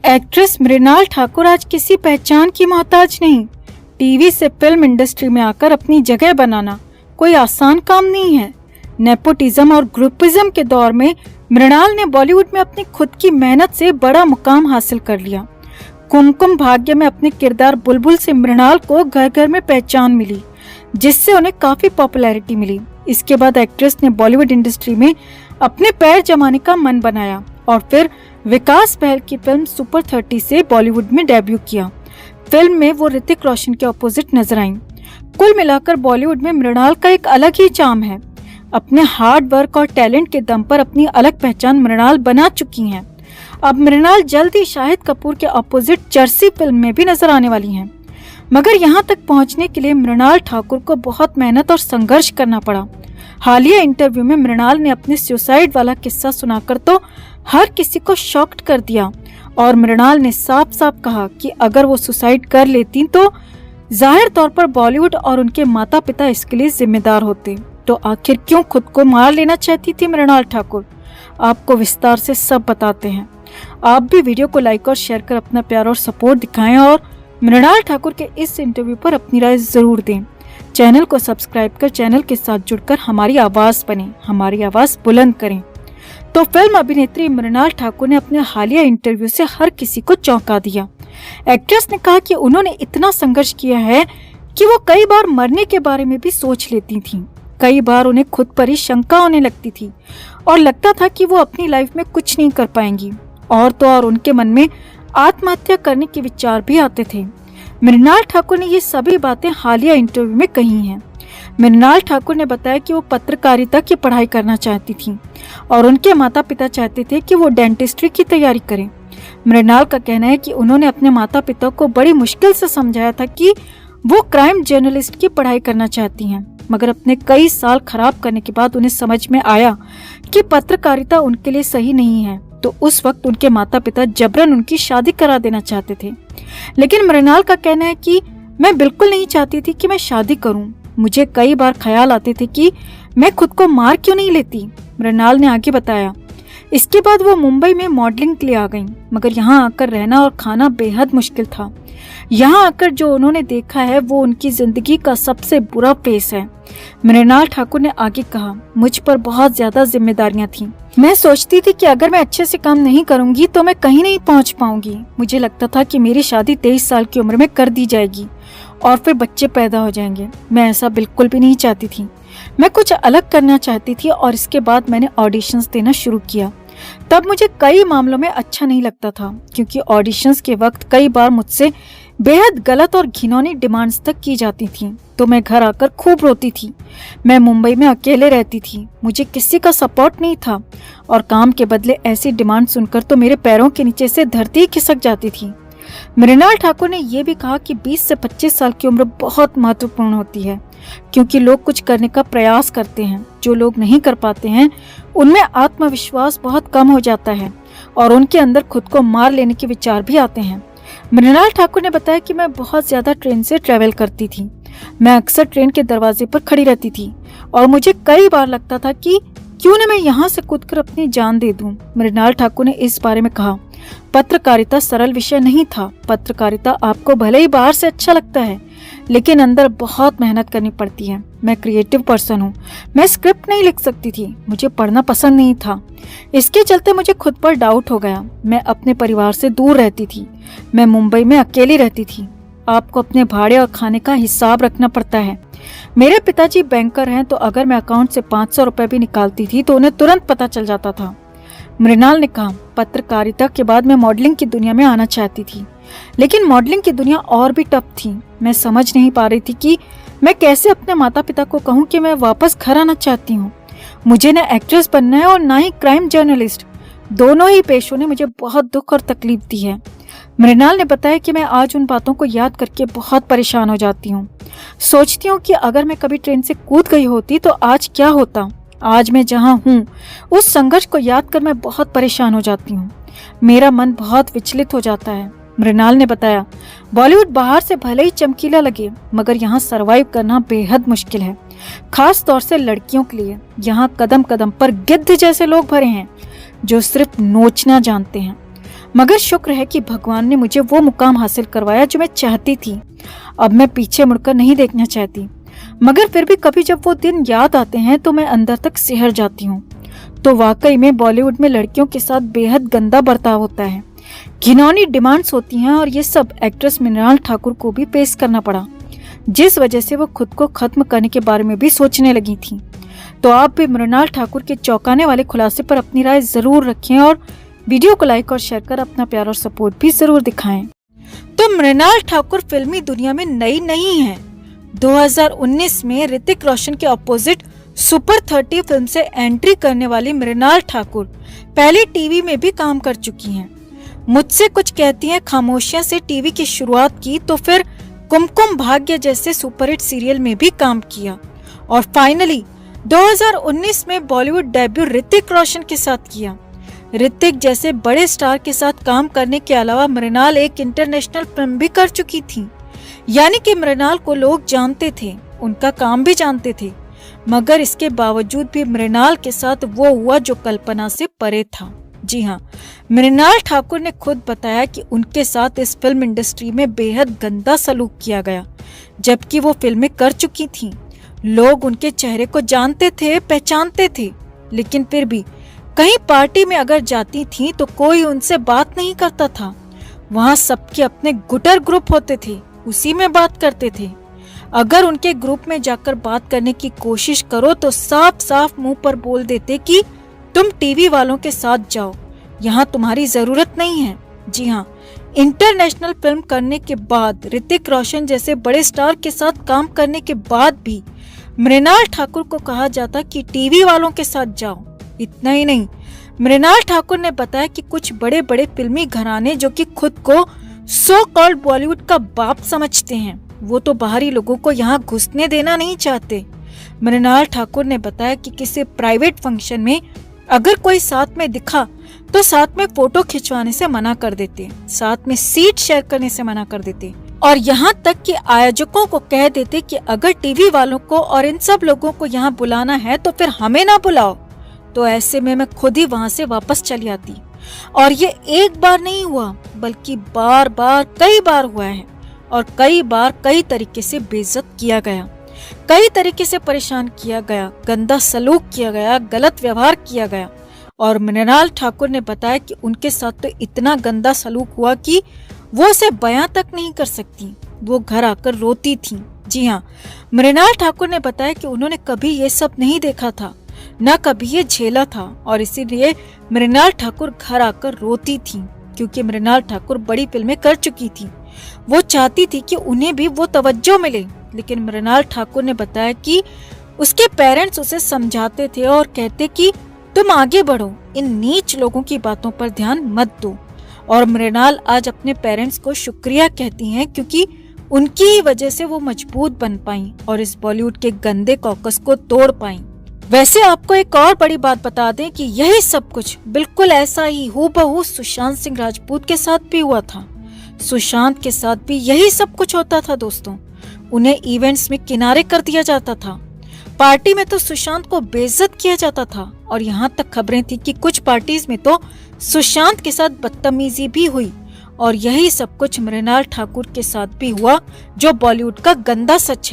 Actress Mrinal Thakur आज किसी पहचान की मोहताज नहीं। टीवी से फिल्म इंडस्ट्री में आकर अपनी जगह बनाना कोई आसान काम नहीं है। नेपोटिज्म और ग्रुपिज्म के दौर में मृणाल ने बॉलीवुड में अपनी खुद की मेहनत से बड़ा मुकाम हासिल कर लिया। कुमकुम भाग्य में अपने किरदार बुलबुल से मृणाल को घर घर में पहचान मिली, जिससे उन्हें काफी पॉपुलैरिटी मिली। इसके बाद एक्ट्रेस ने बॉलीवुड इंडस्ट्री में अपने पैर जमाने का मन बनाया और फिर विकास बहल की फिल्म सुपर 30 से बॉलीवुड में डेब्यू किया। फिल्म में वो ऋतिक रोशन के ऑपोजिट नजर आईं। कुल मिलाकर बॉलीवुड में मृणाल का एक अलग ही चार्म है। अपने हार्ड वर्क और टैलेंट के दम पर अपनी अलग पहचान मृणाल बना चुकी हैं। अब मृणाल जल्द ही शाहिद कपूर के ऑपोजिट चर्सी फिल्म में भी नजर आने वाली हैं। मगर यहाँ तक पहुँचने के लिए मृणाल ठाकुर को बहुत मेहनत और संघर्ष करना पड़ा। हालिया इंटरव्यू में मृणाल ने अपने सुसाइड वाला किस्सा सुनाकर तो हर किसी को शॉक्ड कर दिया और मृणाल ने साफ साफ कहा कि अगर वो सुसाइड कर लेती तो जाहिर तौर पर बॉलीवुड और उनके माता पिता इसके लिए जिम्मेदार होते। तो आखिर क्यों खुद को मार लेना चाहती थी मृणाल ठाकुर? आपको विस्तार से सब बताते हैं। आप भी वीडियो को लाइक और शेयर कर अपना प्यार और सपोर्ट दिखाएं और मृणाल ठाकुर के इस इंटरव्यू पर अपनी राय जरूर दें। चैनल को सब्सक्राइब कर चैनल के साथ जुड़कर हमारी आवाज बने, हमारी आवाज बुलंद करें। तो फिल्म अभिनेत्री मृणाल ठाकुर ने अपने हालिया इंटरव्यू से हर किसी को चौंका दिया। एक्ट्रेस ने कहा कि उन्होंने इतना संघर्ष किया है कि वो कई बार मरने के बारे में भी सोच लेती थीं। कई बार उन्हें खुद पर ही शंका होने लगती थी और लगता था कि वो अपनी लाइफ में कुछ नहीं कर पाएंगी। और तो और उनके मन में आत्महत्या करने के विचार भी आते थे। मृणाल ठाकुर ने ये सभी बातें हालिया इंटरव्यू में कही हैं। मृणाल ठाकुर ने बताया कि वो पत्रकारिता की पढ़ाई करना चाहती थी और उनके माता पिता चाहते थे कि वो डेंटिस्ट्री की तैयारी करें। मृणाल का कहना है कि उन्होंने अपने माता पिता को बड़ी मुश्किल से समझाया था कि वो क्राइम जर्नलिस्ट की पढ़ाई करना चाहती हैं, मगर अपने कई साल खराब करने के बाद उन्हें समझ में आया कि पत्रकारिता उनके लिए सही नहीं है। तो उस वक्त उनके माता पिता जबरन उनकी शादी करा देना चाहते थे। लेकिन मृणाल का कहना है कि मैं बिल्कुल नहीं चाहती थी कि मैं शादी करूं। मुझे कई बार ख्याल आते थे कि मैं खुद को मार क्यों नहीं लेती। मृणाल ने आगे बताया, इसके बाद वो मुंबई में मॉडलिंग के लिए आ गईं, मगर यहाँ आकर रहना और खाना बेहद मुश्किल था। यहाँ आकर जो उन्होंने देखा है वो उनकी जिंदगी का सबसे बुरा फेस है। मृणाल ठाकुर ने आगे कहा, मुझ पर बहुत ज्यादा जिम्मेदारियां थीं। मैं सोचती थी कि अगर मैं अच्छे से काम नहीं करूंगी तो मैं कहीं नहीं पहुंच पाऊंगी। मुझे लगता था कि मेरी शादी 23 साल की उम्र में कर दी जाएगी और फिर बच्चे पैदा हो जाएंगे। मैं ऐसा बिल्कुल भी नहीं चाहती थी। मैं कुछ अलग करना चाहती थी और इसके बाद मैंने ऑडिशंस देना शुरू किया। तब मुझे कई मामलों में अच्छा नहीं लगता था, क्योंकि ऑडिशंस के वक्त कई बार मुझसे बेहद गलत और घिनौनी डिमांड्स तक की जाती थीं। तो मैं घर आकर खूब रोती थी। मैं मुंबई में अकेले रहती थी, मुझे किसी का सपोर्ट नहीं था और काम के बदले ऐसी डिमांड सुनकर तो मेरे पैरों के नीचे से धरती खिसक जाती थी। मृणाल ठाकुर ने यह भी कहा कि 20 से 25 साल की उम्र बहुत महत्वपूर्ण होती है, क्योंकि लोग कुछ करने का प्रयास करते हैं। जो लोग नहीं कर पाते हैं उनमें आत्मविश्वास बहुत कम हो जाता है और उनके अंदर खुद को मार लेने के विचार भी आते हैं। मृणाल ठाकुर ने बताया कि मैं बहुत ज्यादा ट्रेन से ट्रेवल करती थी। मैं अक्सर ट्रेन के दरवाजे पर खड़ी रहती थी और मुझे कई बार लगता था कि क्यों न मैं यहाँ से कूदकर अपनी जान दे दूं। मृणाल ठाकुर ने इस बारे में कहा, पत्रकारिता सरल विषय नहीं था। पत्रकारिता आपको भले ही बाहर से अच्छा लगता है, लेकिन अंदर बहुत मेहनत करनी पड़ती है। मैं क्रिएटिव पर्सन हूँ। मैं स्क्रिप्ट नहीं लिख सकती थी, मुझे पढ़ना पसंद नहीं था। इसके चलते मुझे खुद पर डाउट हो गया। मैं अपने परिवार से दूर रहती थी। मैं मुंबई में अकेली रहती थी। आपको अपने भाड़े और खाने का हिसाब रखना पड़ता है। मेरे पिताजी बैंकर हैं, तो अगर मैं अकाउंट से 500 रुपए भी निकालती थी तो उन्हें तुरंत पता चल जाता था। मृणाल ने कहा, पत्रकारिता के बाद मैं मॉडलिंग की दुनिया में आना चाहती थी, लेकिन मॉडलिंग की दुनिया और भी टफ थी। मैं समझ नहीं पा रही थी कि मैं कैसे अपने माता पिता को कहूँ कि मैं वापस घर आना चाहती हूँ। मुझे न एक्ट्रेस बनना है और ना ही क्राइम जर्नलिस्ट। दोनों ही पेशों ने मुझे बहुत दुख और तकलीफ दी है। मृणाल ने बताया कि मैं आज उन बातों को याद करके बहुत परेशान हो जाती हूँ। सोचती हूँ कि अगर मैं कभी ट्रेन से कूद गई होती तो आज क्या होता। आज मैं जहाँ हूँ उस संघर्ष को याद कर मैं बहुत परेशान हो जाती हूँ। मेरा मन बहुत विचलित हो जाता है। मृणाल ने बताया, बॉलीवुड बाहर से भले ही चमकीला लगे, मगर यहाँ सरवाइव करना बेहद मुश्किल है, खास तौर से लड़कियों के लिए। यहाँ कदम कदम पर गिद्ध जैसे लोग भरे हैं जो सिर्फ नोचना जानते हैं। मगर शुक्र है कि भगवान ने मुझे वो मुकाम हासिल करवाया जो मैं चाहती थी। अब मैं पीछे मुड़कर नहीं देखना चाहती, मगर फिर भी कभी जब वो दिन याद आते हैं तो मैं अंदर तक सिहर जाती हूँ। तो वाकई में बॉलीवुड में लड़कियों के साथ बेहद गंदा बर्ताव होता है, घिनौनी डिमांड्स होती हैं, और ये सब एक्ट्रेस मृणाल ठाकुर को भी पेश करना पड़ा, जिस वजह से वो खुद को खत्म करने के बारे में भी सोचने लगी थी। तो आप भी मृणाल ठाकुर के चौंकाने वाले खुलासे पर अपनी राय जरूर रखें और वीडियो को लाइक और शेयर कर अपना प्यार और सपोर्ट भी जरूर दिखाएं। तो मृणाल ठाकुर फिल्मी दुनिया में नई नहीं है। 2019 में ऋतिक रोशन के अपोजिट सुपर 30 फिल्म से एंट्री करने वाली मृणाल ठाकुर पहले टीवी में भी काम कर चुकी हैं। मुझसे कुछ कहती हैं खामोशियां से टीवी की शुरुआत की, तो फिर कुमकुम भाग्य जैसे सुपरहिट सीरियल में भी काम किया और फाइनली 2019 में बॉलीवुड डेब्यू ऋतिक रोशन के साथ किया। ऋतिक जैसे बड़े स्टार के साथ काम करने के अलावा मृणाल एक इंटरनेशनल फिल्म भी कर चुकी थी, यानी कि मृणाल को लोग जानते थे, उनका काम भी जानते थे। मगर इसके बावजूद भी मृणाल के साथ वो हुआ जो कल्पना से परे था। जी हाँ, मृणाल ठाकुर ने खुद बताया कि उनके साथ इस फिल्म इंडस्ट्री में बेहद गंदा सलूक किया गया, जबकि वो फिल्में कर चुकी थीं। लोग उनके चेहरे को जानते थे, पहचानते थे, लेकिन फिर भी कहीं पार्टी में अगर जाती थीं तो कोई उनसे बात नहीं करता था। वहाँ सबके अपने गुटर ग्रुप होते थे, उसी में बात करते थे। अगर उनके ग्रुप में जाकर बात करने की कोशिश करो तो साफ साफ मुंह पर बोल देते कि तुम टीवी वालों के साथ जाओ, यहाँ तुम्हारी जरूरत नहीं है। जी हाँ, इंटरनेशनल फिल्म करने के बाद, ऋतिक रोशन जैसे बड़े स्टार के साथ काम करने के बाद भी मृणाल ठाकुर को कहा जाता कि टीवी वालों के साथ जाओ। इतना ही नहीं, मृणाल ठाकुर ने बताया कि कुछ बड़े बड़े फिल्मी घराने जो कि खुद को सो कॉल्ड बॉलीवुड का बाप समझते हैं, वो तो बाहरी लोगों को यहाँ घुसने देना नहीं चाहते। मृणाल ठाकुर ने बताया कि किसी प्राइवेट फंक्शन में अगर कोई साथ में दिखा तो साथ में फोटो खिंचवाने से मना कर देते, साथ में सीट शेयर करने से मना कर देते, और यहाँ तक कि आयोजकों को कह देते कि अगर टीवी वालों को और इन सब लोगों को यहाँ बुलाना है तो फिर हमें ना बुलाओ। तो ऐसे में मैं खुद ही वहाँ से वापस चली आती। और ये एक बार नहीं हुआ, बल्कि बार बार कई बार हुआ है, और कई बार कई तरीके से बेइज्जत किया गया, कई तरीके से परेशान किया गया, गंदा सलूक किया गया, गलत व्यवहार किया गया। और मृणाल ठाकुर ने बताया कि उनके साथ तो इतना गंदा सलूक हुआ कि वो उसे बयां तक नहीं कर सकती, वो घर आकर रोती थी। जी हाँ, मृणाल ठाकुर ने बताया कि उन्होंने कभी ये सब नहीं देखा था, न कभी ये झेला था, और इसीलिए मृणाल ठाकुर घर आकर रोती थी, क्योंकि मृणाल ठाकुर बड़ी फिल्में कर चुकी थी। वो चाहती थी कि उन्हें भी वो तवज्जो मिले, लेकिन मृणाल ठाकुर ने बताया कि उसके पेरेंट्स उसे समझाते थे और कहते कि तुम आगे बढ़ो, इन नीच लोगों की बातों पर ध्यान मत दो। और मृणाल आज अपने पेरेंट्स को शुक्रिया कहती हैं, क्योंकि उनकी ही वजह से वो मजबूत बन पाई और इस बॉलीवुड के गंदे कॉकस को तोड़ पाई। वैसे आपको एक और बड़ी बात बता दें कि यही सब कुछ बिल्कुल ऐसा ही हूबहू सुशांत सिंह राजपूत के साथ भी हुआ था। सुशांत के साथ भी यही सब कुछ होता था दोस्तों। उन्हें इवेंट्स में किनारे कर दिया जाता था, पार्टी में तो सुशांत को बेइज्जत किया जाता था, और यहाँ तक खबरें थी कि कुछ पार्टीज में तो सुशांत के साथ बदतमीजी भी हुई। और यही सब कुछ मृणाल ठाकुर के साथ भी हुआ, जो बॉलीवुड का गंदा सच है।